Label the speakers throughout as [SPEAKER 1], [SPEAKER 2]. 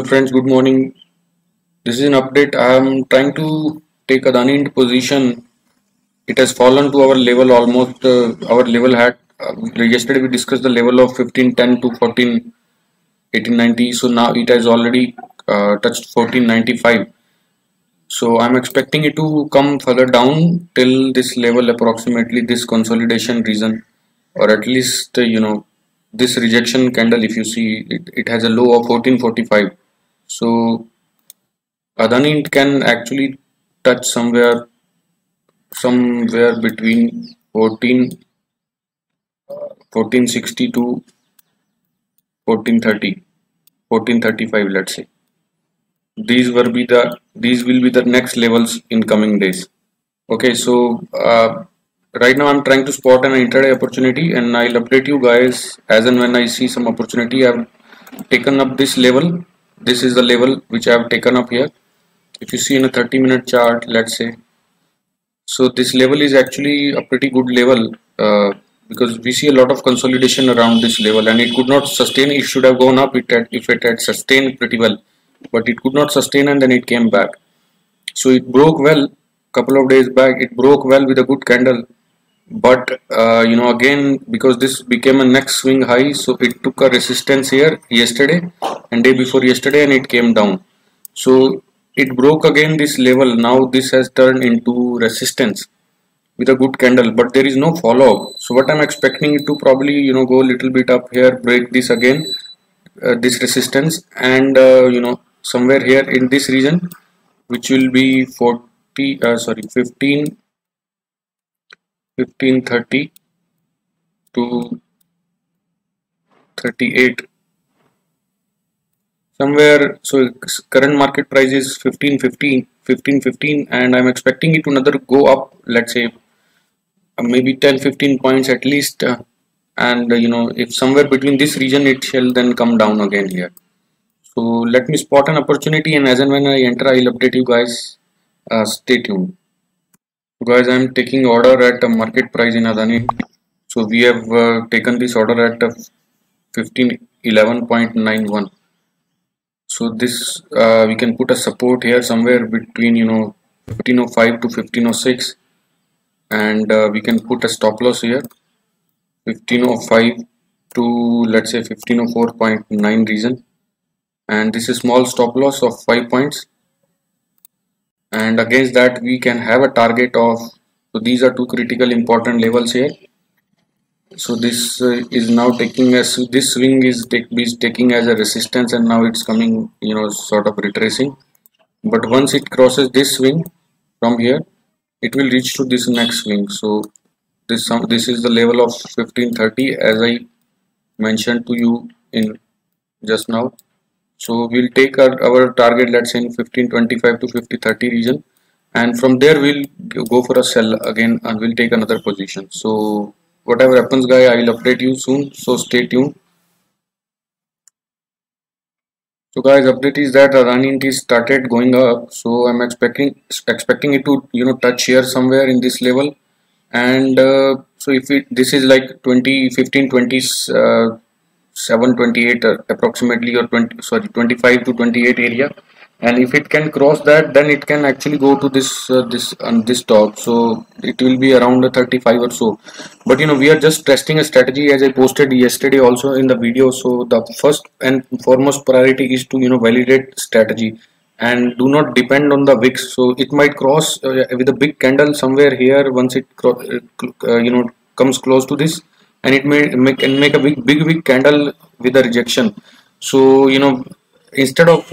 [SPEAKER 1] friends, good morning. This is an update. I am trying to take Adani into position. It has fallen to our level almost. Our level had yesterday we discussed the level of 1510 to 1890. So now it has already touched 1495. So I'm expecting it to come further down till this level, approximately this consolidation region, or at least this rejection candle. If you see, it has a low of 1445. So Adani can actually touch somewhere between 1460 to 1430, 1435, let's say. These will be the next levels in coming days. Okay, so right now I'm trying to spot an intraday opportunity, and I'll update you guys as and when I see some opportunity. I've taken up this level. This is the level which I've taken up here. If you see in a 30-minute chart, let's say, so this level is actually a pretty good level, because we see a lot of consolidation around this level, and it could not sustain. It should have gone up if it had sustained pretty well, but it could not sustain, and then it came back. So it broke well couple of days back. It broke well with a good candle, but again, because this became a next swing high, so it took a resistance here yesterday and day before yesterday, and it came down. So it broke again this level. Now this has turned into resistance with a good candle, but there is no follow up. So what I'm expecting it to probably go a little bit up here, break this again, this resistance, and somewhere here in this region, which will be 1530 to 38 somewhere. So current market price is 1515, and I'm expecting it to another go up, let's say maybe 10-15 points at least, and if somewhere between this region, it shall then come down again here. So let me spot an opportunity, and as and when I enter, I'll update you guys. Stay tuned. So guys, I'm taking order at a market price in Adani. So we have taken this order at 1511.91. So this we can put a support here somewhere between 1505 to 1506, and we can put a stop loss here 1505 to, let's say, 1504.9 region, and this is small stop loss of 5 points, and against that we can have a target of, so these are two critical important levels here. So this is now taking as, this swing is taking as a resistance, and now it's coming sort of retracing, but once it crosses this swing from here, it will reach to this next swing. So this is the level of 1530, as I mentioned to you in just now. So we'll take our target, let's say, in 1525 to 1530 region, and from there we'll go for a sell again, and we'll take another position. So whatever happens, guys, I will update you soon, so stay tuned. So guys, update is that Adani is started going up, so I'm expecting it to touch here somewhere in this level, and so if this is like 15 20 728 approximately, or 25 to 28 area, and if it can cross that, then it can actually go to this this top, so it will be around 35 or so. But we are just testing a strategy, as I posted yesterday also in the video. So the first and foremost priority is to validate strategy, and do not depend on the VIX. So it might cross with a big candle somewhere here. Once it comes close to this, and it can make a big candle with a rejection. So instead of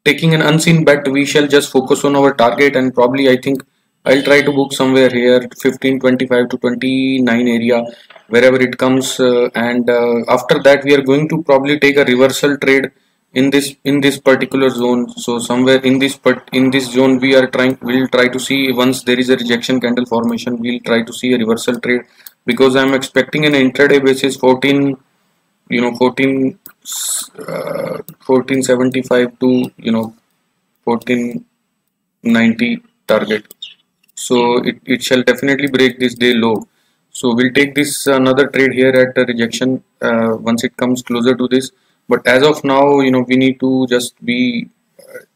[SPEAKER 1] taking an unseen bet, we shall just focus on our target, and probably I think I'll try to book somewhere here 1525 to 29 area, wherever it comes, and after that we are going to probably take a reversal trade in this particular zone. So somewhere in this zone we'll try to see, once there is a rejection candle formation, we'll try to see a reversal trade, because I'm expecting an intraday basis 1475 to 1490 target. So it shall definitely break this day low. So we'll take this another trade here at a rejection once it comes closer to this. But as of now, we need to just be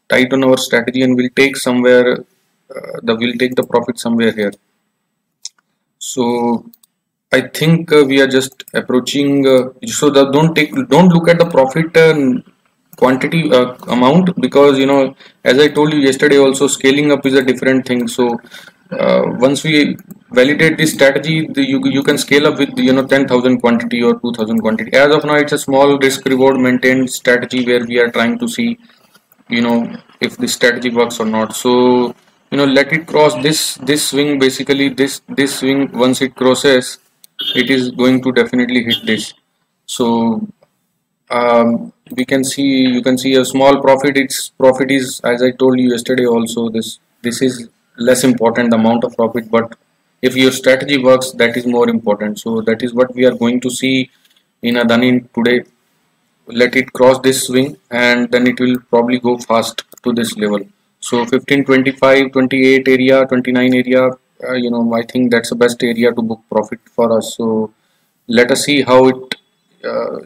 [SPEAKER 1] tight on our strategy, and we'll take somewhere we'll take the profit somewhere here. So I think we are just approaching. So that don't look at the profit quantity amount, because as I told you yesterday also, scaling up is a different thing. So once we validate this strategy, you can scale up with 10,000 quantity or 2,000 quantity. As of now, it's a small risk reward maintained strategy where we are trying to see if this strategy works or not. So let it cross this swing. Basically this swing, once it crosses, it is going to definitely hit this. So we can see you can see a small profit. Its profit is, as I told you yesterday also, this is less important, the amount of profit, but if your strategy works, that is more important. So that is what we are going to see in Adani today. Let it cross this swing, and then it will probably go fast to this level. So 15, 25, 28 area, 29 area, I think that's the best area to book profit for us. So let us see how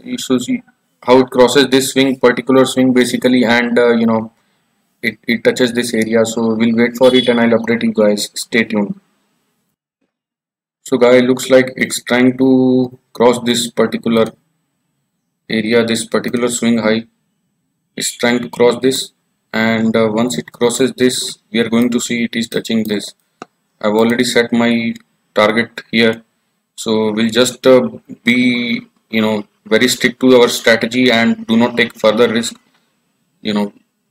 [SPEAKER 1] you should see how it crosses this particular swing basically, and it touches this area. So we'll wait for it and I'll update you guys. Stay tuned. So guys, looks like it's trying to cross this particular area, this particular swing high. It's trying to cross this, and once it crosses this, we are going to see it is touching this. I've already set my target here, so we'll just be very strict to our strategy and do not take further risk,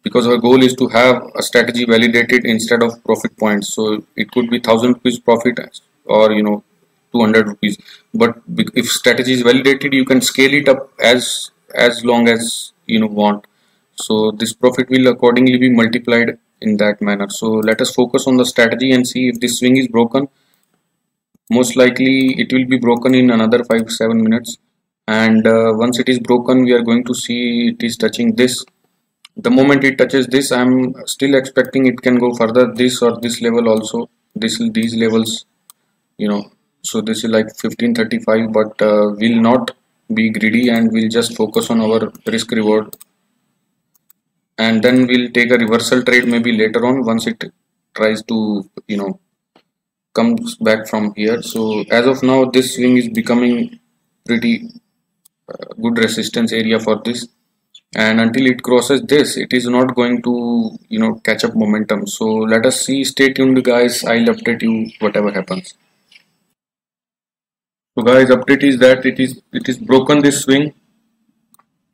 [SPEAKER 1] because our goal is to have a strategy validated instead of profit points. So it could be 1,000 rupees profit, or 200 rupees, but if strategy is validated, you can scale it up as long as want. So this profit will accordingly be multiplied in that manner. So let us focus on the strategy and see if this swing is broken. Most likely it will be broken in another 5-7 minutes, and once it is broken, we are going to see it is touching this. The moment it touches this, I'm still expecting it can go further, this or this level also, these levels, so this is like 1535, but we'll not be greedy and we'll just focus on our risk reward, and then we'll take a reversal trade maybe later on once it tries to comes back from here. So as of now, this swing is becoming pretty good resistance area for this, and until it crosses this, it is not going to catch up momentum. So let us see. Stay tuned guys, I'll update you whatever happens. So guys, update is that it is broken this swing,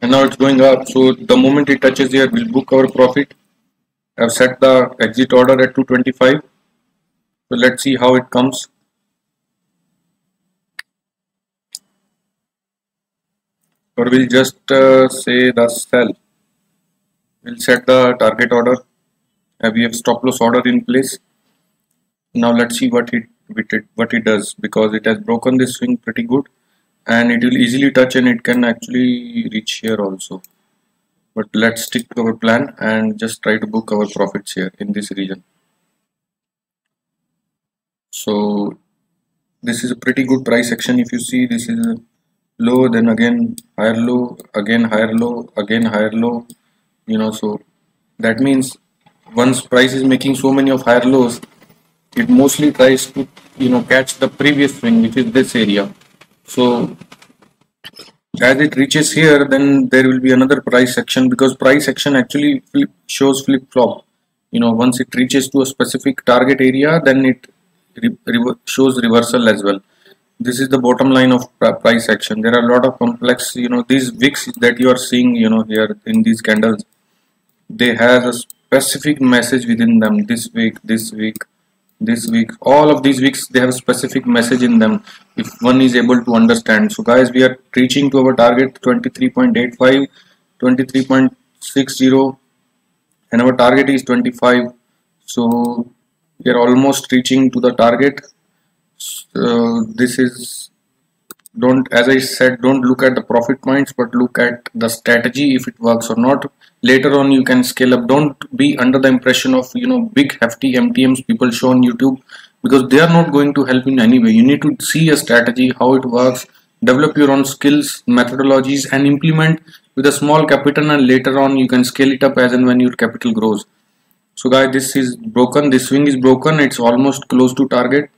[SPEAKER 1] and now it's going up. So the moment it touches here, we'll book our profit. I've set the exit order at 225. So let's see how it comes. Or we'll just say the sell. We'll set the target order. We have stop loss order in place. Now let's see what it does, because it has broken this swing pretty good, and it will easily touch, and it can actually reach here also. But let's stick to our plan and just try to book our profits here in this region. So this is a pretty good price action. If you see, this is a low, then again higher low, again higher low, again higher low, so that means once price is making so many of higher lows, it mostly tries to catch the previous swing, which is this area. So as it reaches here, then there will be another price action, because price action actually shows flip-flop. Once it reaches to a specific target area, then it shows reversal as well. This is the bottom line of price action. There are a lot of complex, these wicks that you are seeing, here in these candles, they have a specific message within them. This week, all of these weeks, they have a specific message in them if one is able to understand. So guys, we are reaching to our target 23.85, 23.60, and our target is 25. So we are almost reaching to the target. This is, as I said, don't look at the profit points, but look at the strategy, if it works or not. Later on you can scale up. Don't be under the impression of big hefty MTMs people show on YouTube, because they are not going to help in any way. You need to see a strategy, how it works, develop your own skills, methodologies, and implement with a small capital, and later on you can scale it up as and when your capital grows. So guys, this is broken, this swing is broken, it's almost close to target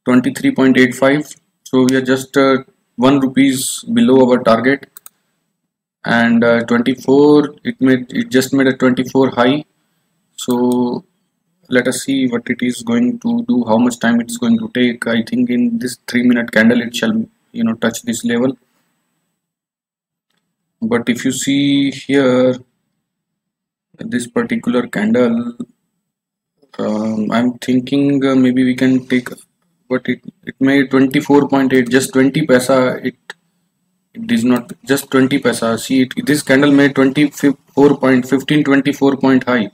[SPEAKER 1] 23.85. so we are just 1 rupees below our target, and 24, it just made a 24 high. So let us see what it is going to do, how much time it's going to take. I think in this 3-minute candle it shall touch this level. But if you see here, this particular candle, I'm thinking maybe we can take, but it made 24.8, just 20 paisa. It is not just 20 paisa. See it, this candle made 24.15, 24 point high,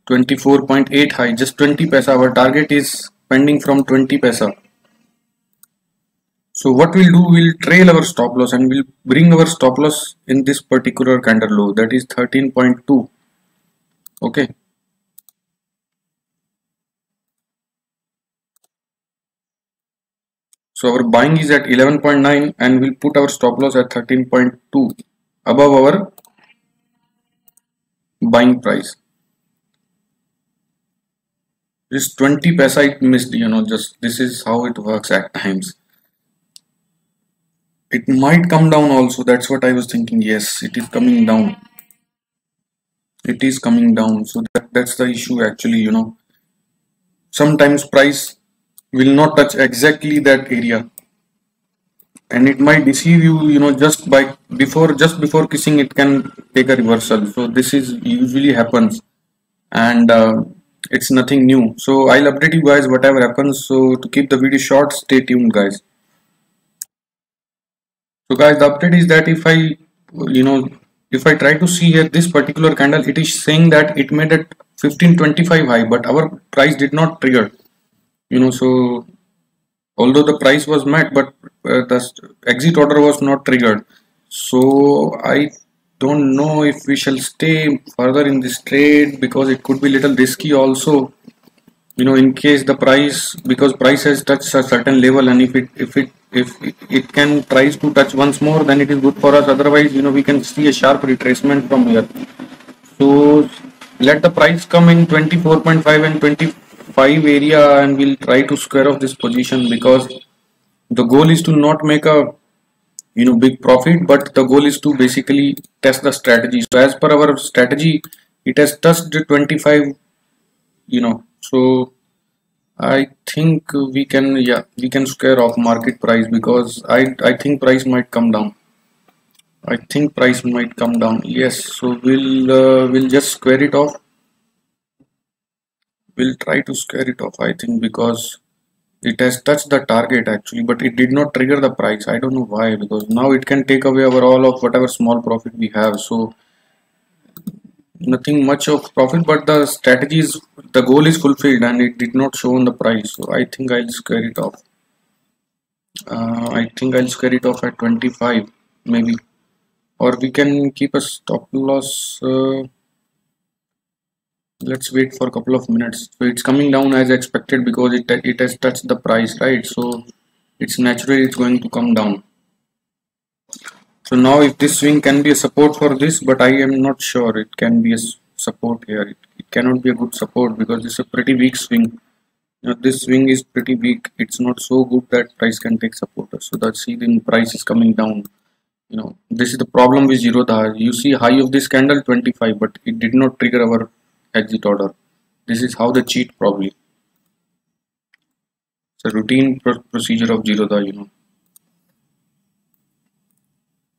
[SPEAKER 1] 24.8 high, just 20 paisa. Our target is pending from 20 paisa. So what we'll do, we'll trail our stop loss and we'll bring our stop loss in this particular candle low, that is 13.2. okay. So our buying is at 11.9 and we'll put our stop loss at 13.2 above our buying price. This 20 paisa it missed, just this is how it works at times. It might come down also, that's what I was thinking. Yes, it is coming down. It is coming down. So that's the issue actually, sometimes price will not touch exactly that area, and it might deceive you, just before kissing it can take a reversal. So this is usually happens, and it's nothing new. So I'll update you guys whatever happens. So to keep the video short, stay tuned guys. So guys, the update is that if I try to see here this particular candle, it is saying that it made at 1525 high, but our price did not trigger. So although the price was met, but the exit order was not triggered. So I don't know if we shall stay further in this trade, because it could be little risky also. In case the price, because price has touched a certain level, and if it can tries to touch once more, then it is good for us. Otherwise, we can see a sharp retracement from here. So let the price come in 24.5 and 25 area, and we'll try to square off this position, because the goal is to not make a big profit, but the goal is to basically test the strategy. So as per our strategy, it has touched 25, so I think we can square off market price, because I think price might come down. I think price might come down. Yes, so we'll just square it off. We'll try to square it off, I think, because it has touched the target actually, but it did not trigger the price. I don't know why, because now it can take away our all of whatever small profit we have. So nothing much of profit, but the strategies, the goal is fulfilled, and it did not show on the price. So I think I'll square it off. I think I'll square it off at 25 maybe, or we can keep a stop loss. Let's wait for a couple of minutes. So it's coming down as expected, because it has touched the price, right? So it's naturally it's going to come down. So now if this swing can be a support for this, but I am not sure it can be a support here. It cannot be a good support, because this is a pretty weak swing. This swing is pretty weak. It's not so good that price can take support. So that see the price is coming down. This is the problem with Zerodha. You see high of this candle 25, but it did not trigger our exit order. This is how they cheat probably. It's a routine procedure of Zerodha,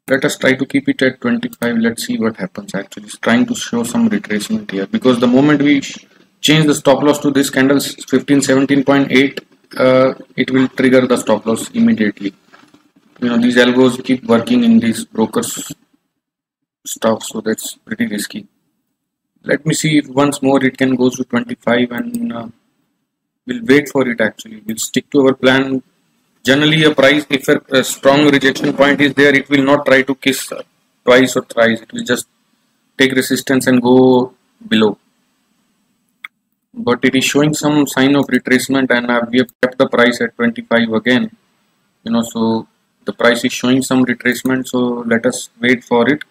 [SPEAKER 1] Let us try to keep it at 25. Let's see what happens. Actually, it's trying to show some retracement here, because the moment we change the stop loss to this candle 17.8, it will trigger the stop loss immediately. These algos keep working in these brokers stuff, so that's pretty risky. Let me see if once more it can go to 25, and we'll wait for it. Actually, we'll stick to our plan. Generally, a price, if a strong rejection point is there, it will not try to kiss twice or thrice. It will just take resistance and go below. But it is showing some sign of retracement, and we have kept the price at 25 again. So the price is showing some retracement, so let us wait for it,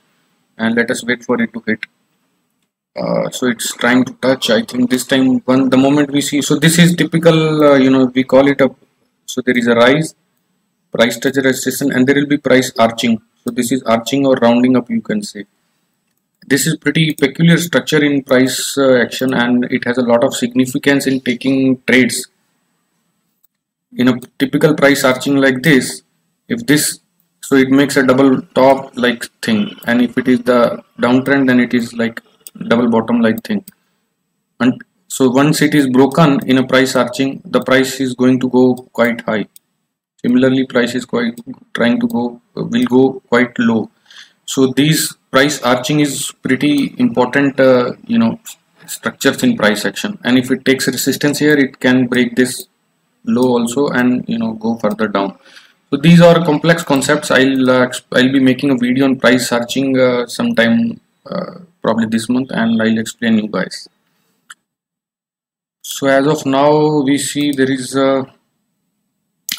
[SPEAKER 1] and let us wait for it to hit. So it's trying to touch. I think this time, when the moment we see, so this is typical, we call it a, so there is a rise, price touch resistance, and there will be price arching. So this is arching or rounding up, you can say. This is pretty peculiar structure in price action, and it has a lot of significance in taking trades. In a typical price arching like this, if this, so it makes a double top like thing, and if it is the downtrend, then it is like double bottom like thing. And so once it is broken in a price arching, the price is going to go quite high. Similarly, price is quite trying to go, will go quite low. So these price arching is pretty important, structures in price action. And if it takes resistance here, it can break this low also, and go further down. So these are complex concepts. I'll be making a video on price arching sometime, probably this month, and I'll explain you guys. So as of now, we see there is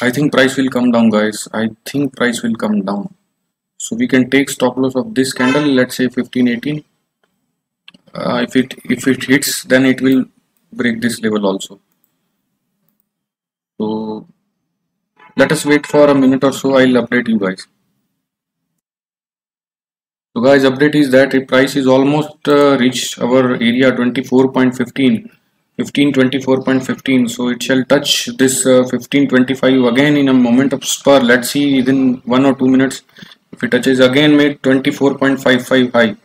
[SPEAKER 1] I think price will come down, guys. I think price will come down. So we can take stop loss of this candle, let's say 1518. If it hits, then it will break this level also. So let us wait for a minute or so. I'll update you guys. So guys, update is that the price is almost reached our area 24.15, 1524.15. So it shall touch this 1525 again in a moment of spur. Let's see within 1 or 2 minutes if it touches again, made 24.55 high.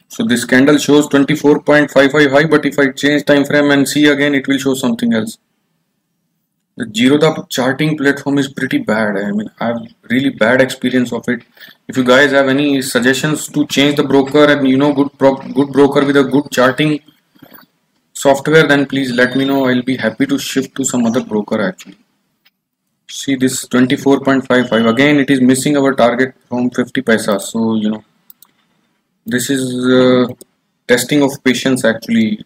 [SPEAKER 1] So this candle shows 24.55 high, but if I change time frame and see again, it will show something else. The Zerodha charting platform is pretty bad. I mean, I have really bad experience of it. If you guys have any suggestions to change the broker, and good broker with a good charting software, then please let me know. I'll be happy to shift to some other broker actually. See this 24.55 again, it is missing our target from 50 paisa. So this is testing of patience actually.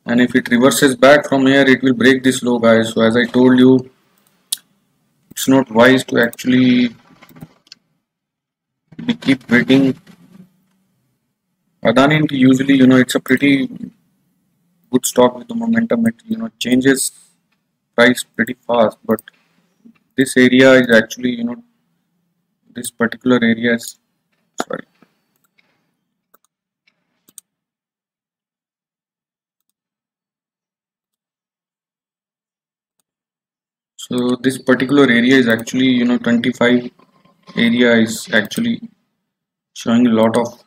[SPEAKER 1] And if it reverses back from here, it will break this low, guys. So as I told you, it's not wise to actually keep waiting. Adani usually, it's a pretty good stock with the momentum. It changes price pretty fast, but this area is actually, this particular area is, sorry. So this particular area is actually, 25 area is actually showing a lot of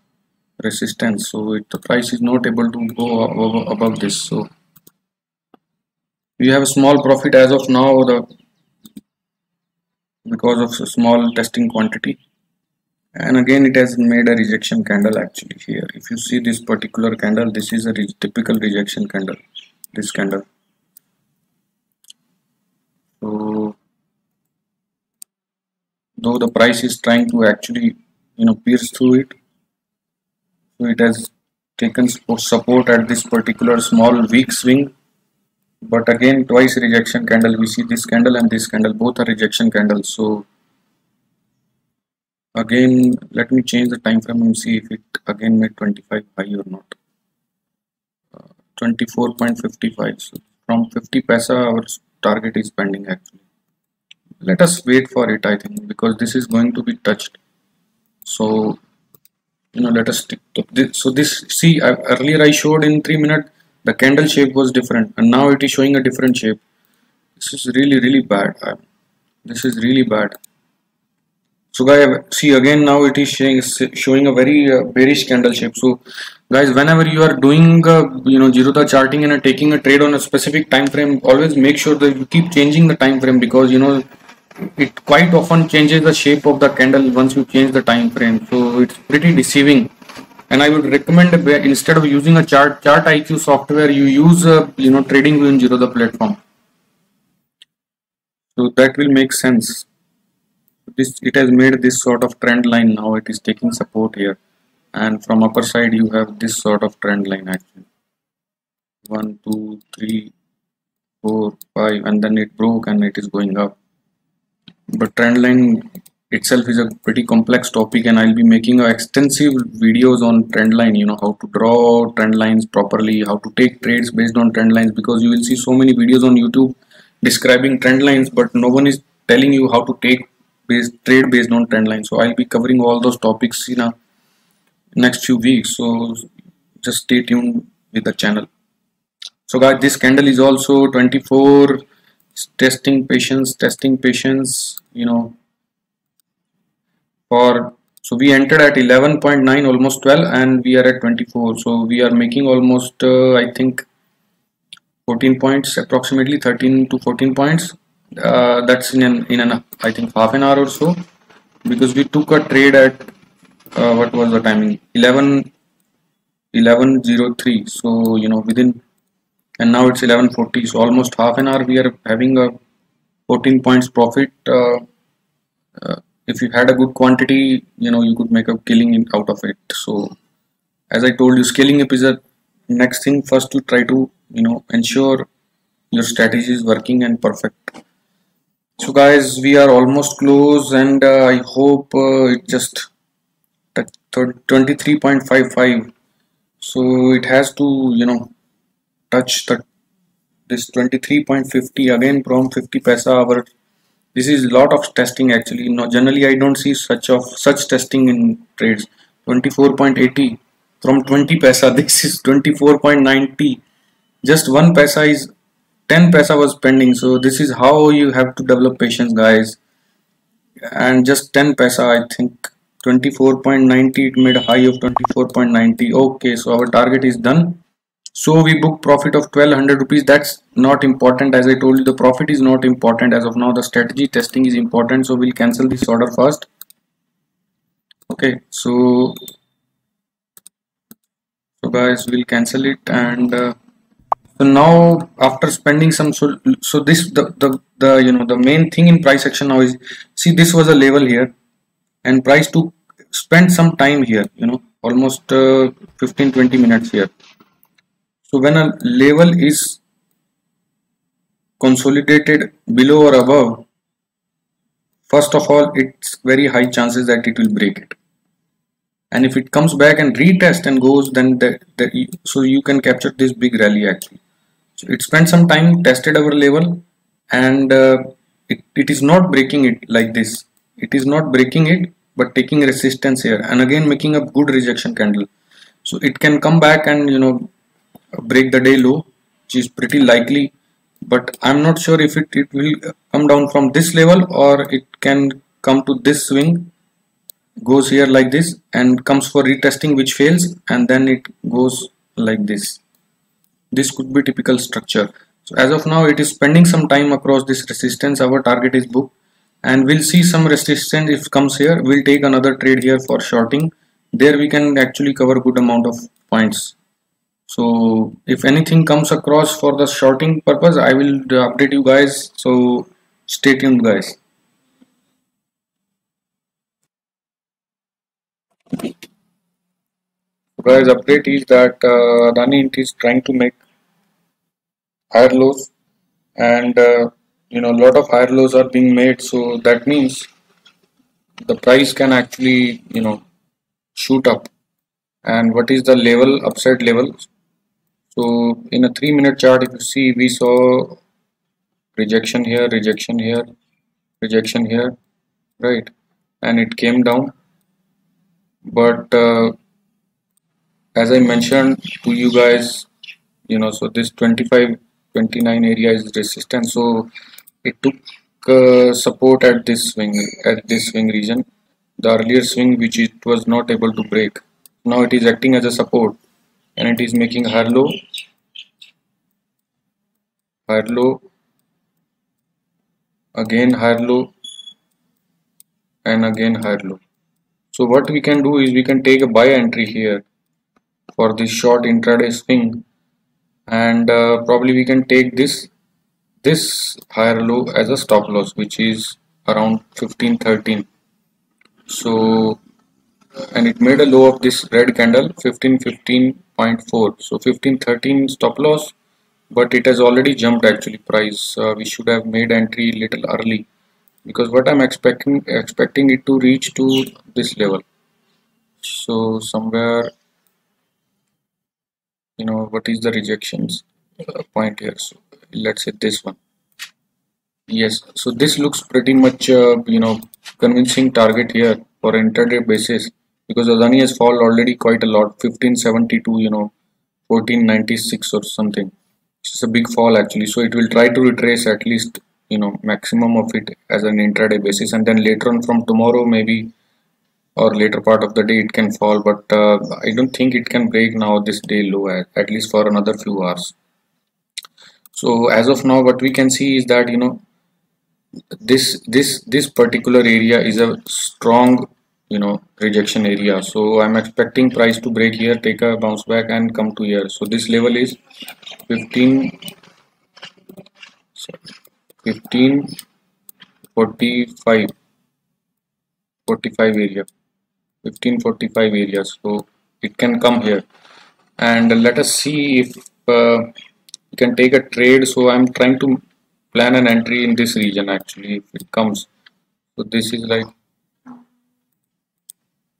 [SPEAKER 1] resistance. So the price is not able to go above this. So we have a small profit as of now, because of a small testing quantity. And again, it has made a rejection candle actually here. If you see this particular candle, this is a typical rejection candle, this candle. So though the price is trying to actually pierce through it, so it has taken support at this particular small weak swing, but again twice rejection candle. We see this candle and this candle, both are rejection candles. So again, let me change the time frame and see if it again made 25 high or not. 24.55. So from 50 paisa our target is pending actually. Let us wait for it, I think, because this is going to be touched. So let us stick to this. So this, see, earlier I showed in 3 minutes the candle shape was different, and now it is showing a different shape. This is really bad. This is really bad. So guys, see again, now it is showing a very bearish candle shape. So guys, whenever you are doing Zerodha charting and taking a trade on a specific time frame, always make sure that you keep changing the time frame, because it quite often changes the shape of the candle once you change the time frame. So it's pretty deceiving, and I would recommend, instead of using a chart IQ software, you use TradingView in Zerodha platform. So that will make sense. It has made this sort of trend line. Now it is taking support here, and from upper side you have this sort of trend line actually. 1 2 3 4 5, and then it broke and it is going up. but trend line itself is a pretty complex topic, and I'll be making extensive videos on trend line, you know, how to draw trend lines properly, how to take trades based on trend lines, because you will see so many videos on YouTube describing trend lines, but no one is telling you how to take trade based on trend lines. So I'll be covering all those topics in a next few weeks, so just stay tuned with the channel. So guys, this candle is also 24, testing patience, you know, for, so we entered at 11.9, almost 12, and we are at 24, so we are making almost I think 14 points, approximately 13 to 14 points. That's in an I think half an hour or so, because we took a trade at what was the timing, 11:03, so you know, within, and now it's 11:40, so almost half an hour we are having a 14 points profit. If you had a good quantity, you know, you could make a killing out of it. So as I told you, scaling up is a next thing. First to try to, you know, ensure your strategy is working and perfect. So guys, we are almost close, and I hope it just 23.55, so it has to, you know, touch this 23.50 again from 50 paisa. Our, this is a lot of testing actually. No, generally I don't see such testing in trades. 24.80 from 20 paisa. This is 24.90. Just 1 paisa is 10 paisa was pending. So this is how you have to develop patience, guys. And just 10 paisa, I think 24.90. It made a high of 24.90. Okay, so our target is done. So we book profit of 1200 rupees. That's not important. As I told you, the profit is not important as of now. The strategy testing is important. So we'll cancel this order first. Okay, so guys, we'll cancel it. And so now after spending some, so this the you know, the main thing in price action now is, see, this was a level here, and price to spend some time here, you know, almost 15-20 minutes here. So when a level is consolidated below or above, first of all, it's very high chances that it will break it. And if it comes back and retest and goes, then so you can capture this big rally actually. So it spent some time, tested our level, and it is not breaking it like this. It is not breaking it, but taking resistance here, and again making a good rejection candle. So it can come back and, you know, break the day low, which is pretty likely, but I'm not sure if it will come down from this level, or it can come to this swing, goes here like this and comes for retesting, which fails, and then it goes like this. This could be typical structure. So as of now, it is spending some time across this resistance. Our target is booked, and we'll see some resistance. If comes here, we'll take another trade here for shorting. There we can actually cover good amount of points. So if anything comes across for the shorting purpose, I will update you guys. So stay tuned, guys. Guys, update is that Adani is trying to make higher lows, and you know, a lot of higher lows are being made. So that means the price can actually, you know, shoot up. And what is the level, upside level? So in a 3-minute chart, if you see, we saw rejection here, rejection here, rejection here, right? And it came down, but as I mentioned to you guys, you know, so this 25-29 area is resistance. So it took support at this swing region, the earlier swing, which it was not able to break. Now it is acting as a support, and it is making higher low, again higher low, and again higher low. So what we can do is we can take a buy entry here for this short intraday swing, and probably we can take this higher low as a stop loss, which is around 1513. So, and it made a low of this red candle 1515.4, so 1513 stop loss, but it has already jumped actually price. We should have made entry little early, because what I'm expecting it to reach to this level. So somewhere, what is the rejections point here? So let's say this one. Yes, so this looks pretty much convincing target here for intraday basis, because Adani has fallen already quite a lot, 1572, 1496 or something. It's a big fall actually, so it will try to retrace at least maximum of it as an intraday basis, and then later on from tomorrow maybe, or later part of the day, it can fall, but I don't think it can break now this day low, at least for another few hours. So as of now, what we can see is that this particular area is a strong rejection area. So I'm expecting price to break here, take a bounce back and come to here. So this level is 15 1545 45 area, 1545 area. So it can come here, and let us see if you can take a trade. So I'm trying to plan an entry in this region actually if it comes. So this is like,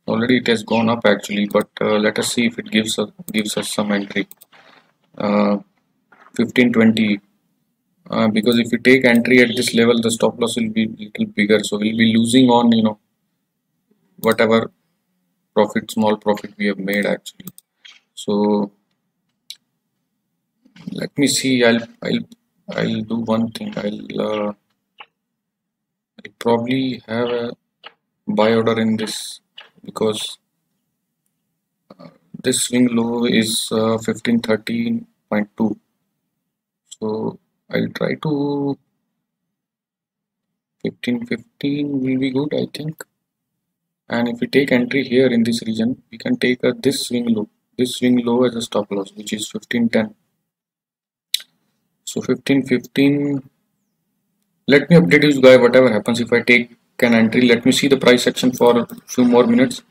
[SPEAKER 1] already it has gone up actually, but let us see if it gives us some entry. 1520, because if you take entry at this level, the stop loss will be little bigger, so we'll be losing on whatever small profit we have made actually. So let me see. I'll do one thing. I'll probably have a buy order in this, because this swing low is 1513.2. So I'll try to 1515 will be good, I think. And if we take entry here in this region, we can take this swing low as a stop loss, which is 1510. So 1515. Let me update you guys whatever happens if I take an entry. Let me see the price action for a few more minutes,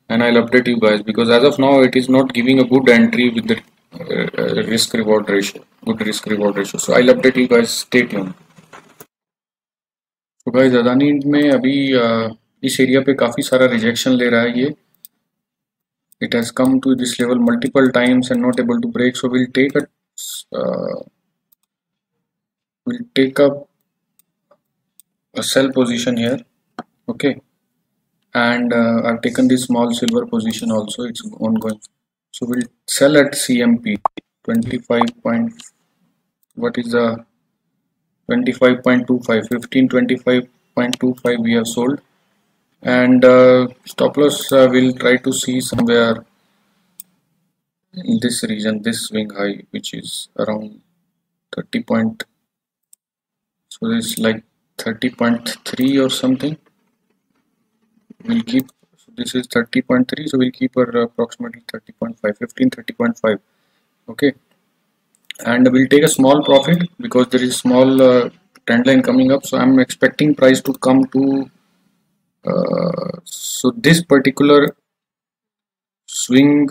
[SPEAKER 1] and I'll update you guys, because as of now it is not giving a good entry with the risk reward ratio, good risk reward ratio. So I'll update you guys, stay tuned. तो guys Adani में अभी इस area पे काफ़ी सारा rejection ले रहा है ये. It has come to this level multiple times and not able to break, so we'll take a sell position here. Okay, and I've taken this small silver position also, it's ongoing. So we'll sell at CMP 25 point, what is the 25.25, 1525.25 we have sold, and stop loss we'll try to see somewhere in this region, this swing high, which is around 30 point, so it's like 30.3 or something. We'll keep, so this is 30.3, so we'll keep approximately 30.5, 30.5. Okay, and we'll take a small profit because there is small trend line coming up. So I'm expecting price to come to so this particular swing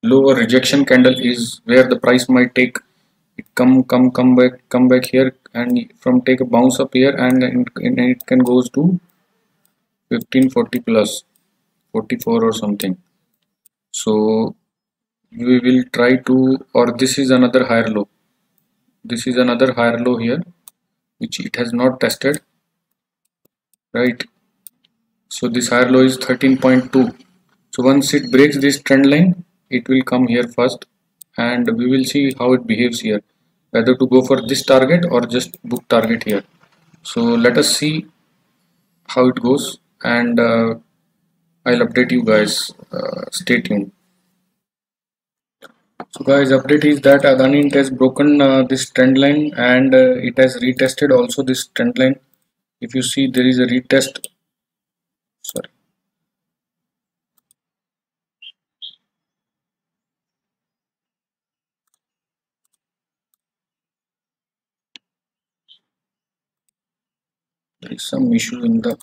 [SPEAKER 1] lower rejection candle is where the price might take it, come back here, and from take a bounce up here, and it can goes to 1540 plus 44 or something. So we will try to, or this is another higher low, this is another higher low here which it has not tested, right? So this higher low is 13.2. so once it breaks this trend line, it will come here first, and we will see how it behaves here, whether to go for this target or just book target here. So let us see how it goes, and I'll update you guys, stay tuned. So guys, update is that Adani has broken this trend line, and it has retested also this trend line. If you see, there is a retest, sorry, there is some issue in the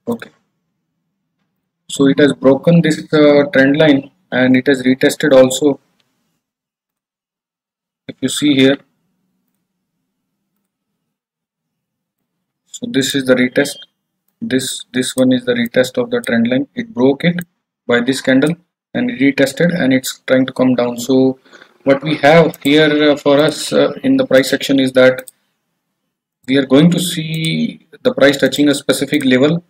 [SPEAKER 1] okay, so it has broken this trend line, and it has retested also. If you see here, So this is the retest. This one is the retest of the trend line. It broke it by this candle and it retested and it's trying to come down. So what we have here for us in the price section is that we are going to see the price touching a specific level,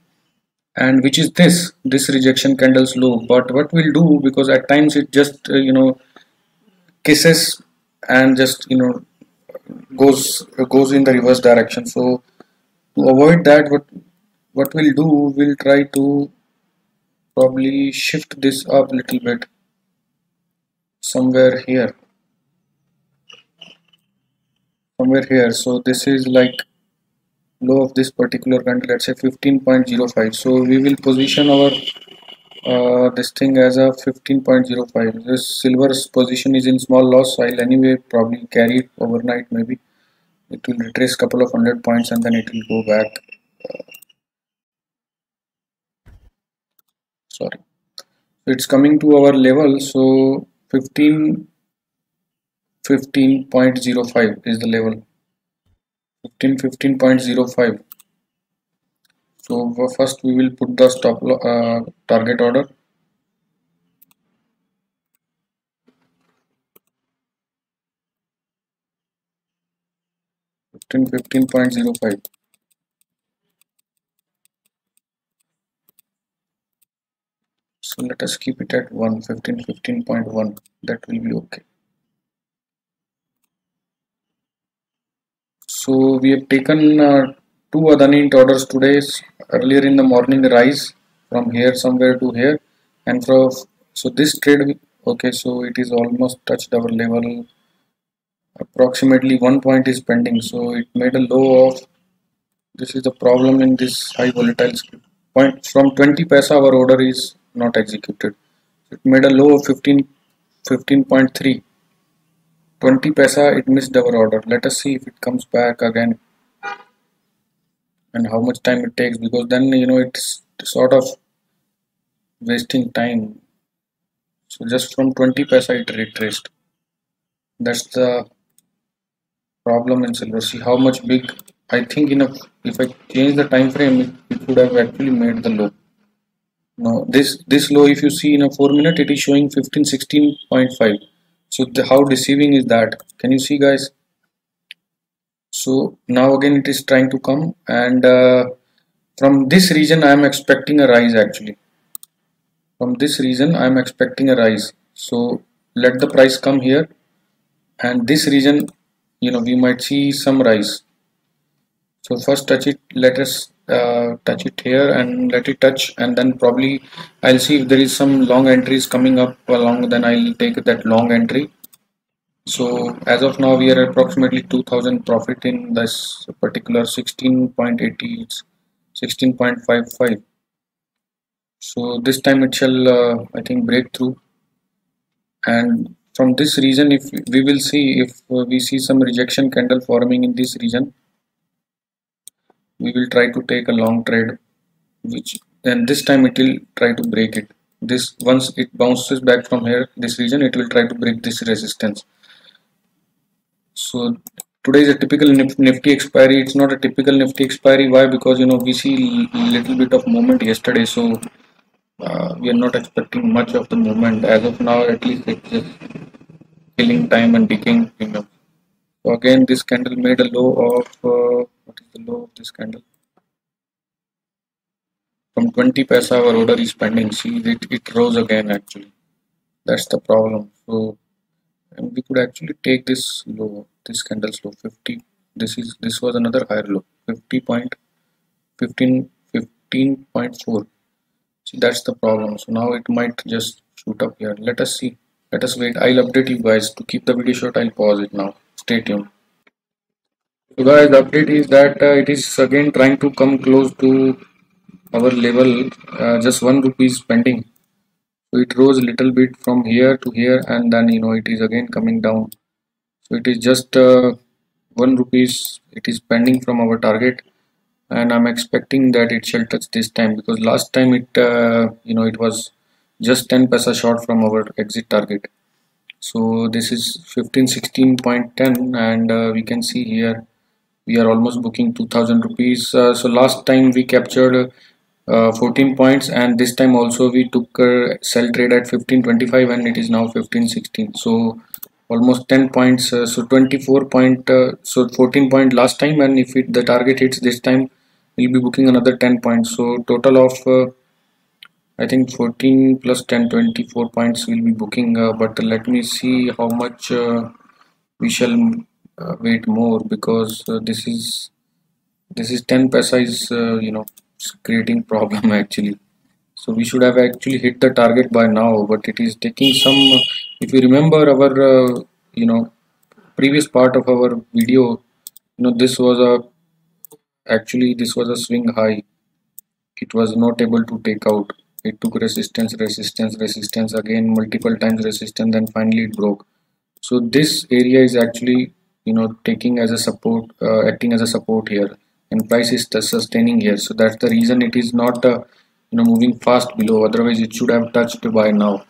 [SPEAKER 1] and which is this rejection candles low. But what we'll do, because at times it just kisses and just goes in the reverse direction. So to avoid that, what we'll do, we'll try to probably shift this up a little bit somewhere here, so this is like low of this particular candle, let's say 15.05. so we will position our this thing as a 15.05. this silver's position is in small loss, so I'll anyway probably carry it overnight. Maybe it will retrace couple of 100 points and then it will go back. Sorry, so it's coming to our level. So 15.05 is the level. 15.05. So first we will put the target order. 15.05. So let us keep it at 15.1. That will be okay. So we have taken two Adani orders today. Earlier in the morning, rise from here somewhere to here, and so this trade, okay, so it is almost touched our level. Approximately 1 point is pending, so it made a low of. This is the problem in this high volatile script. Point from 20 paisa, our order is not executed. It made a low of 15.3. 20 paisa, it missed our order. Let us see if it comes back again and how much time it takes, because then it's sort of wasting time. So just from 20 paisa it retraced. That's the problem in silver. See how much big. I think if I change the time frame, it would have actually made the low. No, this low, if you see in a 4 minute, it is showing 1516.5. So how deceiving is that? Can you see, guys? So now again it is trying to come, and from this region I am expecting a rise. Actually, from this region I am expecting a rise. So let the price come here, and this region, we might see some rise. So first touch it. Let us touch it here and let it touch, and then probably I'll see if there is some long entries coming up along. Then I'll take that long entry. So as of now we are approximately 2000 profit in this particular 16.80, 16.55. so this time it shall I think break through, and from this region, if we will see, if we see some rejection candle forming in this region, we will try to take a long trade, which then this time it will try to break it. This once it bounces back from here, this region, it will try to break this resistance. So today is a typical Nifty expiry. It's not a typical Nifty expiry. Why? Because we see little bit of movement yesterday, so we are not expecting much of the movement as of now. At least it's just killing time and decaying premium. So again, this candle made a low of what is the low of this candle? From 20 paisa, our order is pending. See, it rose again. Actually, that's the problem. So. And we could actually take this low, this candle's low 50. This was another higher low, 15.4. See, that's the problem. So now it might just shoot up here. Let us see. Let us wait. I'll update you guys. To keep the video short, I'll pause it now. Stay tuned. So guys, the update is that it is again trying to come close to our level. Just 1 rupee is pending. So it rose a little bit from here to here, and then it is again coming down. So it is just 1 rupees. It is pending from our target, and I'm expecting that it shall touch this time, because last time it it was just 10 paisa short from our exit target. So this is 1516.10, and we can see here we are almost booking 2000 rupees. So last time we captured 14 points, and this time also we took a sell trade at 15.25 and it is now 15.16. So almost 10 points. So 24 point, so 14 point last time, and if the target hits this time, we'll be booking another 10 points. So total of I think 14 plus 10, 24 points we'll be booking. But let me see how much we shall wait more, because this is 10 paisa is creating problem actually. So we should have actually hit the target by now, but it is taking some. If you remember our you know previous part of our video, this was a swing high. It was not able to take out. It took resistance, resistance, resistance, again multiple times resistance, then finally it broke. So this area is actually taking as a support, acting as a support here, and price is sustaining here. So that's the reason it is not moving fast below. Otherwise it should have touched by now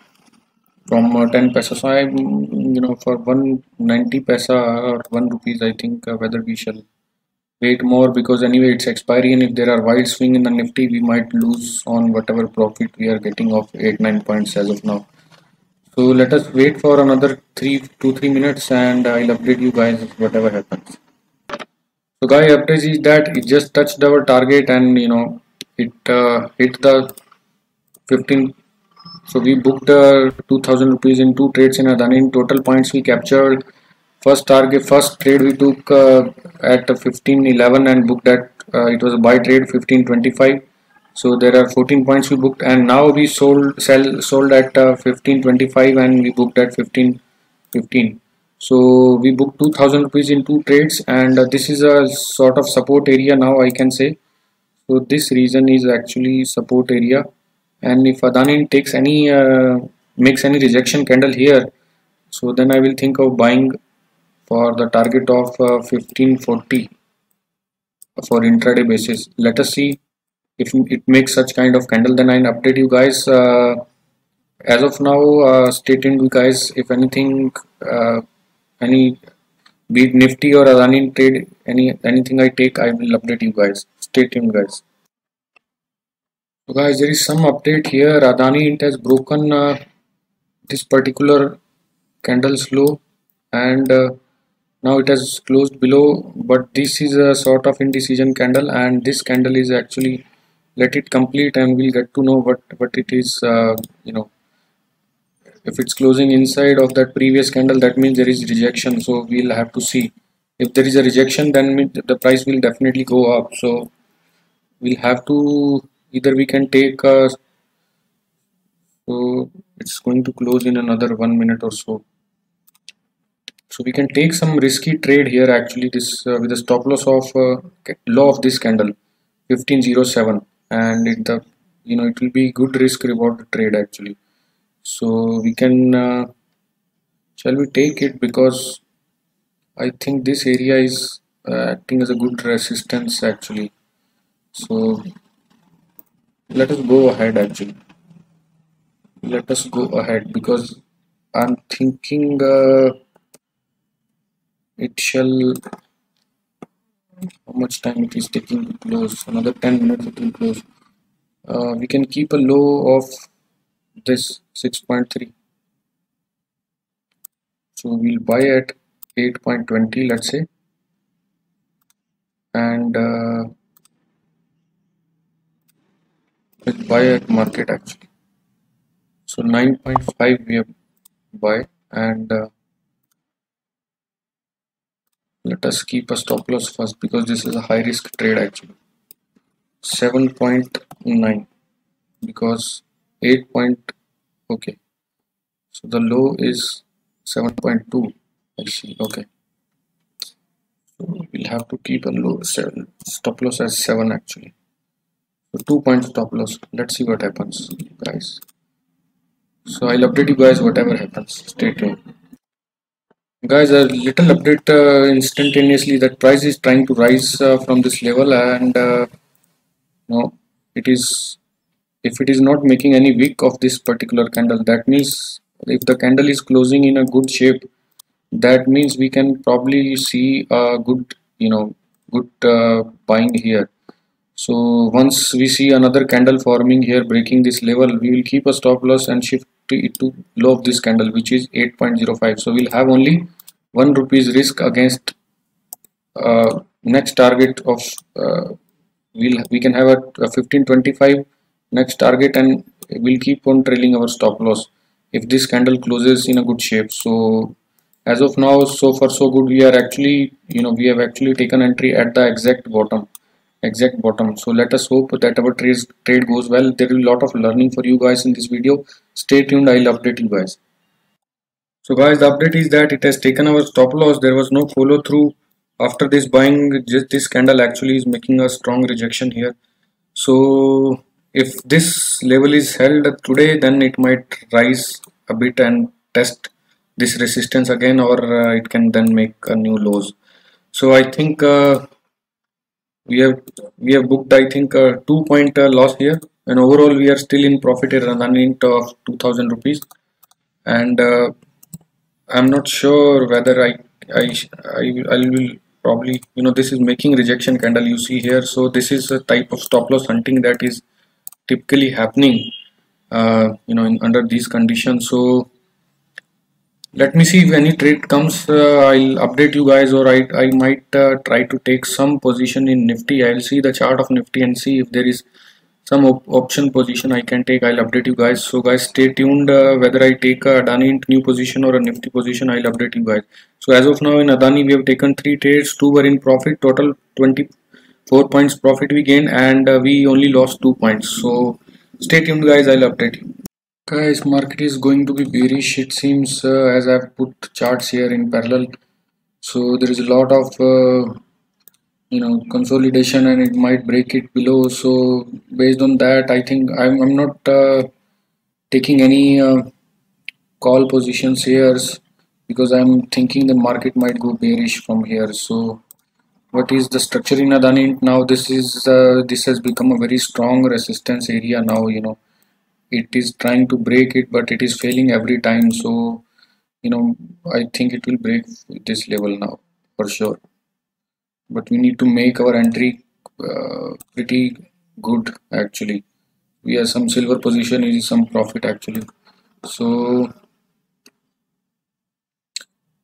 [SPEAKER 1] from 10 pesos. So I for 190 paisa or 1 rupees, I think whether we shall wait more, because anyway it's expiry, and if there are wide swing in the nifty, we might lose on whatever profit we are getting of 8-9 points as of now. So let us wait for another 3 minutes, and I'll update you guys whatever happens. So guys, update is that it just touched our target, and it hit the 15. So we booked 2000 rupees in 2 trades in Adani. In total points we captured. First trade we took at 15.11 and booked at it was a buy trade 15.25. So there are 14 points we booked, and now we sold at 15.25 and we booked at 15.15. So we booked 2000 rupees in 2 trades, and this is a sort of support area now, I can say. So this region is actually support area, and if Adani takes any makes any rejection candle here, so then I will think of buying for the target of 1540 for intraday basis. Let us see if it makes such kind of candle, then I'll update you guys. As of now, stay tuned, you guys. If anything, any be it Nifty or Adani trade, anything I take, I will update you guys. Stay tuned, guys. So guys, there is some update here. Adani has broken this particular candle's low, and now it has closed below, but this is a sort of indecision candle, and this candle is actually, let it complete and we'll get to know what it is. If it's closing inside of that previous candle, that means there is rejection, so we'll have to see. If there is a rejection, then the price will definitely go up. So we'll have to, either we can take so it's going to close in another 1 minute or so. So we can take some risky trade here actually, this with a stop loss of low of this candle 1507, and it will be good risk reward trade actually. So we can shall we take it, because I think this area is acting as a good resistance actually. So let us go ahead actually. Let us go ahead, because I'm thinking it shall, how much time it is taking to close, another 10 minutes it will close. We can keep a low of this 6.3, so we'll buy at 8.20, let's say, and we'll buy at market actually. So 9.5 we have buy, and let us keep a stop loss first, because this is a high risk trade actually. 7.9, because 8 point, okay, so the low is 7.2, I see. Okay, so we'll have to keep a low stop loss as 7 actually. So 2 point stop loss. Let's see what happens, guys. So I'll update you guys whatever happens. Stay tuned, guys. A little update instantaneously that price is trying to rise from this level, and no, it is, if it is not making any wick of this particular candle, that means if the candle is closing in a good shape, that means we can probably see a good good buying here. So once we see another candle forming here breaking this level, we will keep a stop loss and shift it to low of this candle, which is 8.05. So we'll have only 1 rupees risk against next target of we can have a 1525 next target, and we'll keep on trailing our stop loss if this candle closes in a good shape. So as of now, so far so good. We are actually, we have actually taken entry at the exact bottom. So let us hope that our trade goes well. There will be a lot of learning for you guys in this video. Stay tuned, I'll update you guys. So guys, the update is that it has taken our stop loss. There was no follow through after this buying. Just this candle actually is making a strong rejection here. So if this level is held today, then it might rise a bit and test this resistance again, or it can then make a new lows. So I think we have booked, I think, a 2 point loss here, and overall we are still in profit at an earnings of 2000 rupees. And I'm not sure whether I will probably, this is making rejection candle you see here. So this is a type of stop loss hunting that is typically happening under these conditions. So let me see if any trade comes. I'll update you guys, or I might try to take some position in Nifty. I'll see the chart of Nifty and see if there is some option position I can take. I'll update you guys. So guys, stay tuned. Whether I take a Adani new position or a Nifty position, I'll update you guys. So as of now in Adani, we have taken 3 trades. 2 were in profit. Total 24 points profit we gained, and we only lost 2 points. So stay tuned guys, I'll update you. Guys, market is going to be bearish, it seems, as I've put charts here in parallel. So there is a lot of consolidation, and it might break it below. So based on that, I think I'm not taking any call positions here, because I'm thinking the market might go bearish from here. So what is the structure in Adani now? This has become a very strong resistance area now. It is trying to break it, but it is failing every time. So I think it will break this level now for sure, but we need to make our entry pretty good. Actually, we have some silver position, is some profit actually. So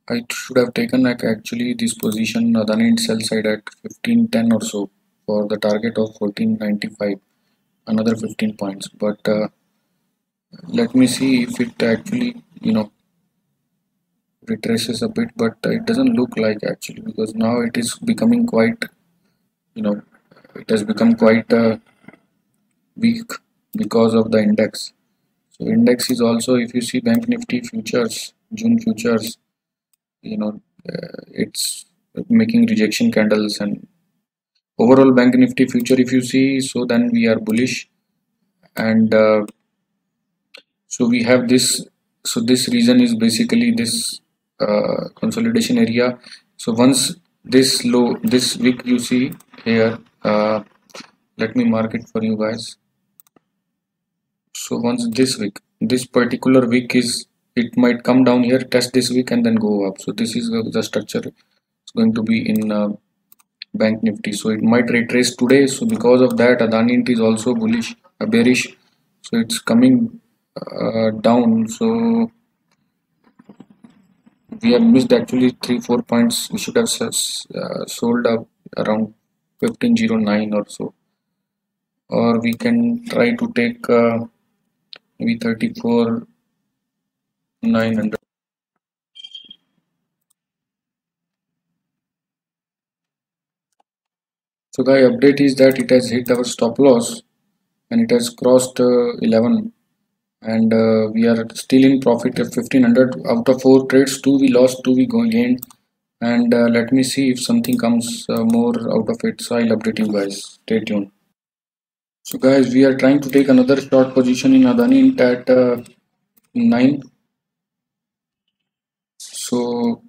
[SPEAKER 1] I should have taken like actually this position Adani sell side at 1510 or so for the target of 1495, another 15 points. But let me see if it actually retraces a bit, but it doesn't look like actually, because now it is becoming quite, it has become quite weak because of the index. So index is also, if you see Bank Nifty futures, June futures, it's making rejection candles, and overall Bank Nifty future if you see, so then we are bullish. And so we have this, so this region is basically this consolidation area. So once this low, this wick you see here, let me mark it for you guys. So once this wick, this particular wick is, it might come down here, test this wick and then go up. So this is the structure it's going to be in Bank Nifty. So it might retrace today. So because of that, Adani is also bullish, bearish. So it's coming down. So we have missed actually 3-4 points. We should have sold up around 1509 or so, or we can try to take maybe 34,900. So the update is that it has hit our stop loss and it has crossed 11, and we are still in profit of 1500. Out of 4 trades, 2 we lost, 2 we gained. And let me see if something comes more out of it. So I'll update you guys. Stay tuned. So guys, we are trying to take another short position in Adani at 9. So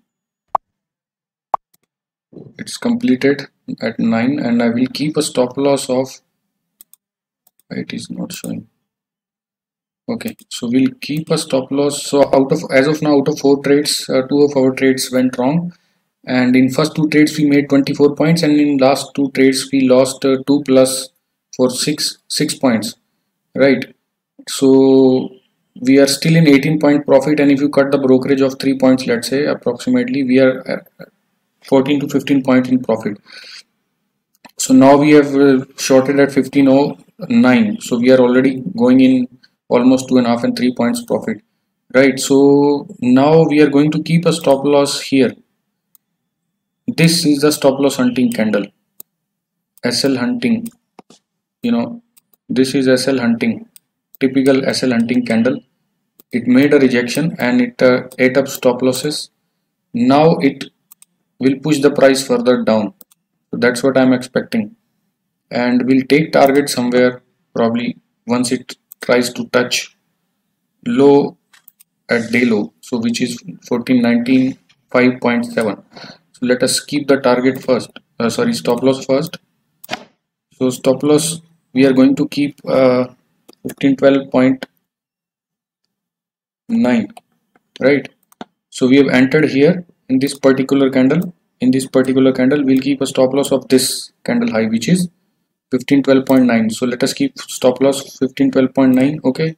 [SPEAKER 1] it's completed at 9, and I will keep a stop loss of, it is not showing. Okay, so we'll keep a stop loss. So as of now, out of 4 trades, 2 of our trades went wrong, and in first two trades we made 24 points, and in last two trades we lost 2 plus for 6 points, right? So we are still in 18-point profit, and if you cut the brokerage of 3 points, let's say approximately, we are 14 to 15 points in profit. So now we have shorted at 1509, so we are already going in almost 2.5 and 3 points profit, right? So now we are going to keep a stop loss here. This is the stop loss hunting candle, SL hunting, you know, this is SL hunting, typical SL hunting candle. It made a rejection and it ate up stop losses. Now it will push the price further down, so that's what I'm expecting, and we'll take target somewhere probably once it tries to touch low at day low, so which is 1419 5.7. So let us keep the target first, sorry, stop loss first. So stop loss we are going to keep 1512.9, right? So we have entered here in this particular candle. In this particular candle we'll keep a stop loss of this candle high, which is 1512.9. so let us keep stop loss 1512.9. okay,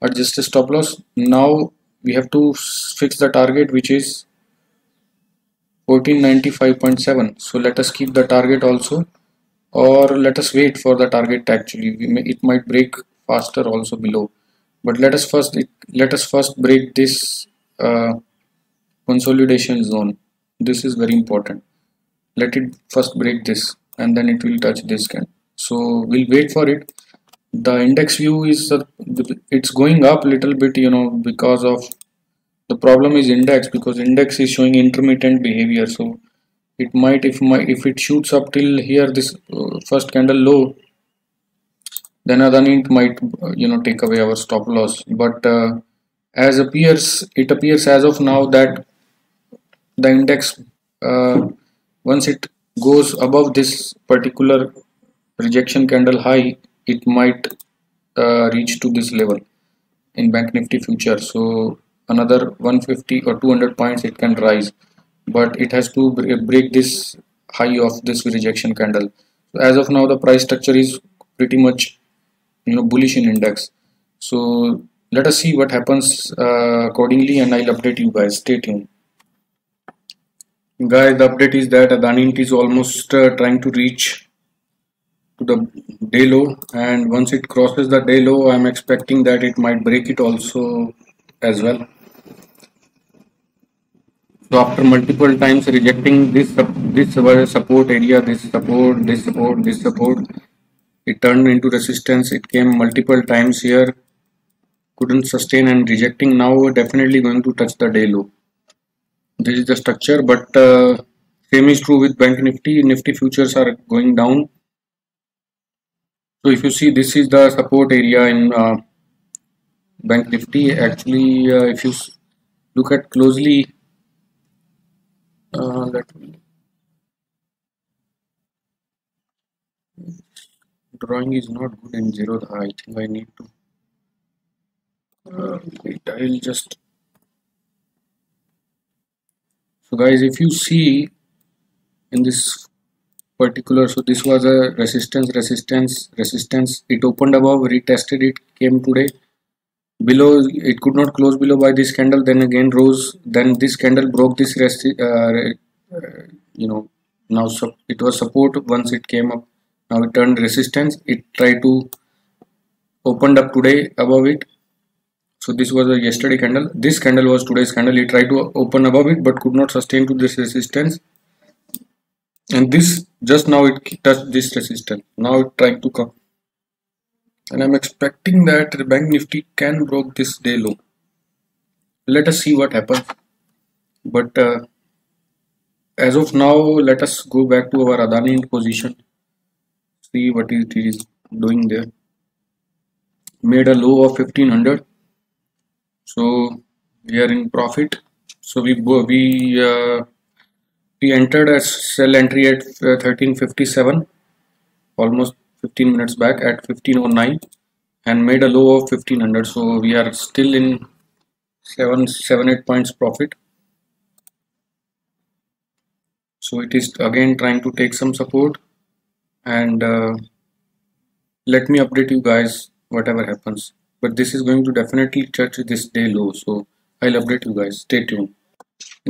[SPEAKER 1] adjust the stop loss. Now we have to fix the target, which is 1495.7. so let us keep the target also, or let us wait for the target. Actually it might break faster also below, but let us first break this consolidation zone. This is very important. Let it first break this and then it will touch this can. So we'll wait for it. The index view is it's going up little bit, because of the problem is index, because index is showing intermittent behavior. So it might, if it shoots up till here, this first candle low, then it might take away our stop loss. But it appears as of now that the index, uh, once it goes above this particular rejection candle high, it might reach to this level in Bank Nifty future. So another 150 or 200 points it can rise, but it has to break this high of this rejection candle. So as of now the price structure is pretty much bullish in index. So let us see what happens accordingly, and I'll update you guys. Stay tuned. Guys, the update is that Adani is almost trying to reach to the day low, and once it crosses the day low, I'm expecting that it might break it also as well. So after multiple times rejecting this support area, this support, it turned into resistance. It came multiple times here, couldn't sustain and rejecting. Now definitely going to touch the day low. This is the structure, but same is true with Bank Nifty. Nifty futures are going down. So if you see, this is the support area in Bank Nifty. Actually, if you look at closely, let me, drawing is not good in Zerodha. I think I need to wait. I'll just. So guys, if you see in this particular, so this was a resistance. It opened above, retested it, came today below. It could not close below by this candle, then again rose, then this candle broke this now it was support. Once it came up, now it turned resistance. It tried to opened up today above it. So this was a yesterday candle, this candle was today's candle. It tried to open above it but could not sustain to this resistance, and this just now it touched this resistance. Now it trying to come, and I'm expecting that the Bank Nifty can broke this day low. Let us see what happens. But as of now, let us go back to our Adani position, see what it is doing there. Made a low of 1500, so we are in profit. So we entered a sell entry at 1357, almost 15 minutes back at 1509, and made a low of 1500. So we are still in 7-8 points profit. So it is again trying to take some support, and let me update you guys whatever happens. But this is going to definitely touch this day low, so I'll update you guys. Stay tuned.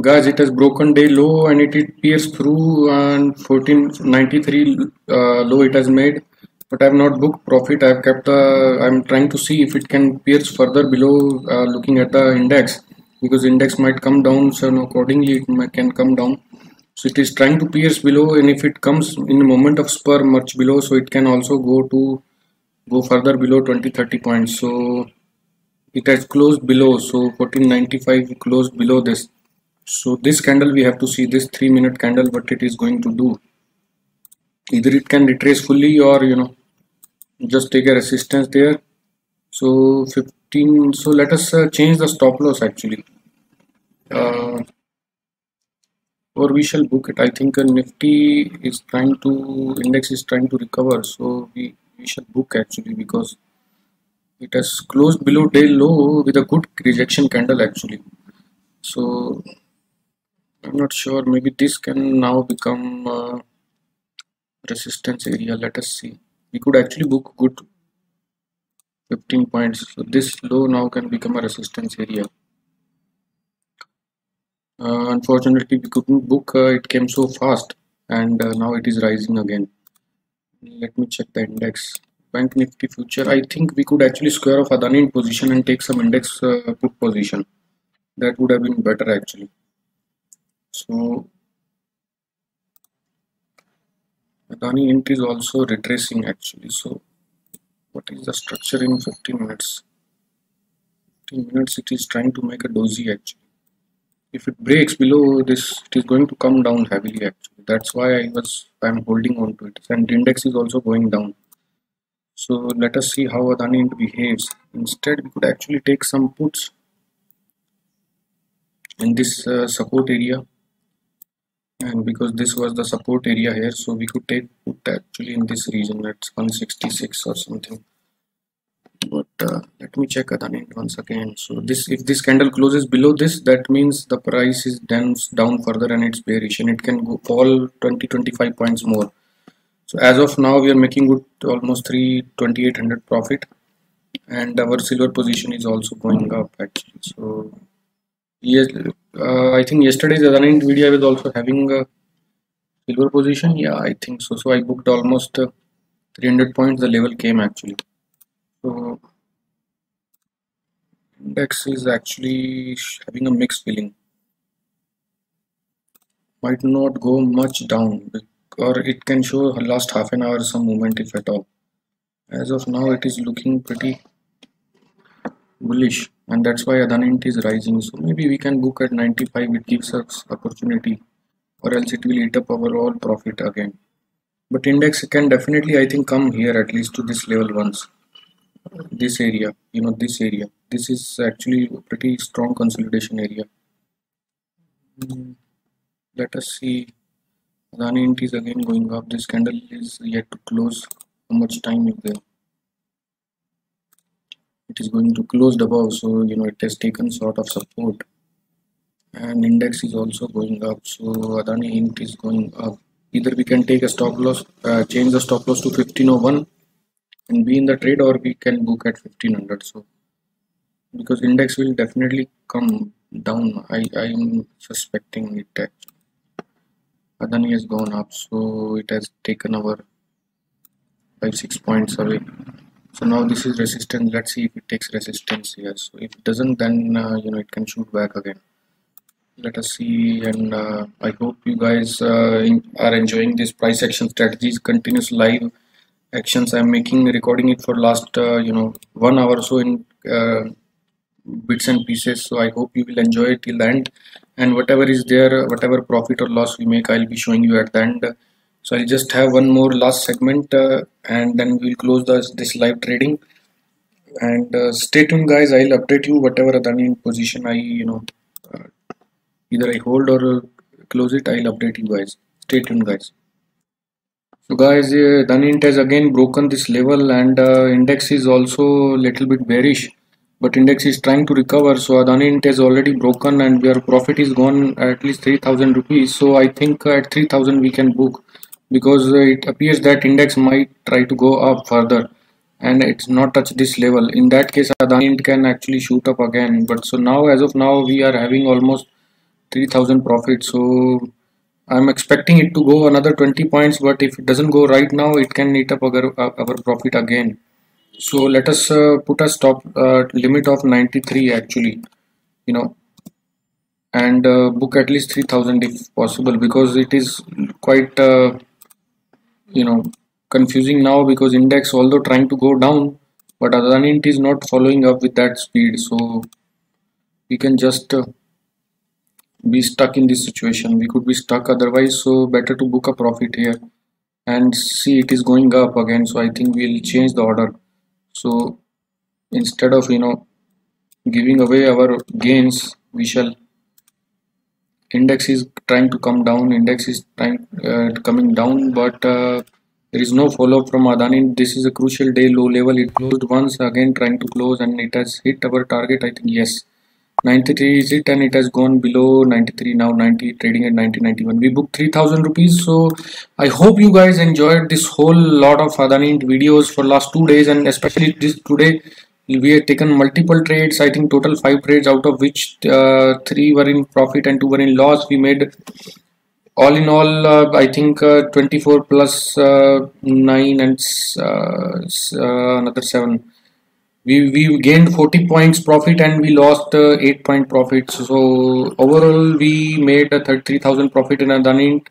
[SPEAKER 1] Guys, it has broken day low and it pierced through, and 1493 low it has made. But I have not booked profit. I have kept. I'm trying to see if it can pierce further below. Looking at the index, because index might come down, so accordingly can come down. So it is trying to pierce below, and if it comes in a moment of spur much below, so it can also go further below 20-30 points. So it has closed below, so 1495 closed below this. So this candle we have to see, this 3-minute candle, what it is going to do. Either it can retrace fully, or just take a resistance there. So 15. So let us change the stop loss actually, or we shall book it. I think Nifty is trying to, index is trying to recover, so we shall book actually, because it has closed below day low with a good rejection candle actually. So I'm not sure, maybe this can now become resistance area. Let us see. We could actually book good 15 points. So this low now can become a resistance area. Unfortunately, we couldn't book. It came so fast, and now it is rising again. Let me check the index. Bank Nifty future. I think we could actually square off Adani in position and take some index put position. That would have been better actually. So Adani int is also retracing actually. So what is the structure in 15 minutes? 15 minutes it is trying to make a dozy actually. If it breaks below this, it is going to come down heavily actually. That's why I'm holding on to it. And the index is also going down. So let us see how Adani int behaves. Instead, we could actually take some puts in this support area. And because this was the support area here, so we could take put actually in this region at 166 or something. But let me check Adani once again. So this, if this candle closes below this, that means the price is then down further and it's bearish, and it can go fall 20-25 points more. So as of now we are making good, almost 3,2800 profit, and our silver position is also going up actually. So yes, I think yesterday's Adani video I was also having a silver position. Yeah, I think so. So I booked almost 300 points. The level came actually. So index is actually having a mixed feeling. Might not go much down, or it can show last half an hour some movement if at all. As of now it is looking pretty bullish, and that's why Adani is rising. So maybe we can book at 95. It gives us opportunity, or else it will eat up our all profit again. But index can definitely, I think, come here at least to this level once. This area, this area, this is actually a pretty strong consolidation area. Let us see. Adani int is again going up. This candle is yet to close. How much time is there? It is going to close above, so it has taken sort of support, and index is also going up. So Adani int is going up. Either we can take a stop loss, change the stop loss to 1501 and be in the trade, or we can book at 1500. So because index will definitely come down, I'm suspecting it actually. Adani has gone up, so it has taken our 5-6 points away. So now this is resistance. Let's see if it takes resistance here. So if it doesn't, then it can shoot back again. Let us see, and I hope you guys are enjoying this price action strategies, continuous live actions. I'm making recording it for last 1 hour or so in bits and pieces. So I hope you will enjoy it till the end, and whatever is there, whatever profit or loss we make, I'll be showing you at the end. So I'll just have one more last segment, and then we'll close this live trading. And stay tuned, guys. I'll update you whatever Adani position I either I hold or close it. I'll update you guys. Stay tuned, guys. So guys, Adani has again broken this level, and index is also little bit bearish. but index is trying to recover. So Adani Int has already broken and our profit is gone at least 3000 rupees. So I think at 3000 we can book, because it appears that index might try to go up further and it's not touch this level. In that case Adani Int can actually shoot up again, but so now as of now we are having almost 3000 profit. So I'm expecting it to go another 20 points, but if it doesn't go right now it can eat up our profit again. So let us put a stop limit of 93 actually, you know, and book at least 3000 if possible, because it is quite you know, confusing now, because index although trying to go down, but Adani is not following up with that speed. So we can just be stuck in this situation. We could be stuck otherwise, so better to book a profit here and see it is going up again. So I think we'll change the order. So instead of, you know, giving away our gains, we shall, index is trying to come down, index is trying coming down, but there is no follow up from Adani. This is a crucial day low level. It closed once again, trying to close, and it has hit our target. I think yes, 93 is it, and it has gone below 93 now. 90 trading at 90.91. We booked 3000 rupees. So I hope you guys enjoyed this whole lot of Adani videos for last 2 days, and especially this today. We have taken multiple trades. I think total 5 trades, out of which 3 were in profit and 2 were in loss. We made all in all I think 24 plus 9 and another 7. We gained 40 points profit and we lost 8 point profit. So overall we made a 3000 profit in Adani,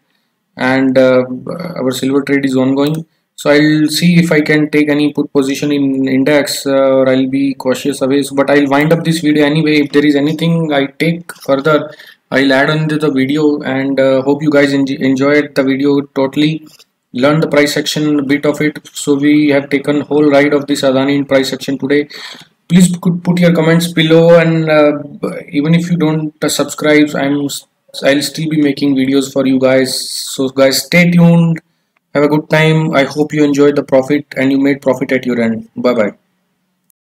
[SPEAKER 1] and our silver trade is ongoing. So I'll see if I can take any put position in index, or I'll be cautious away. So, but I'll wind up this video anyway. If there is anything I take further, I'll add on to the video, and hope you guys enjoyed the video totally. Learn the price action, a bit of it. So we have taken whole ride of this Adani in price action today. Please put your comments below, and even if you don't subscribe, I'll still be making videos for you guys. So guys, stay tuned. Have a good time. I hope you enjoyed the profit and you made profit at your end. Bye bye.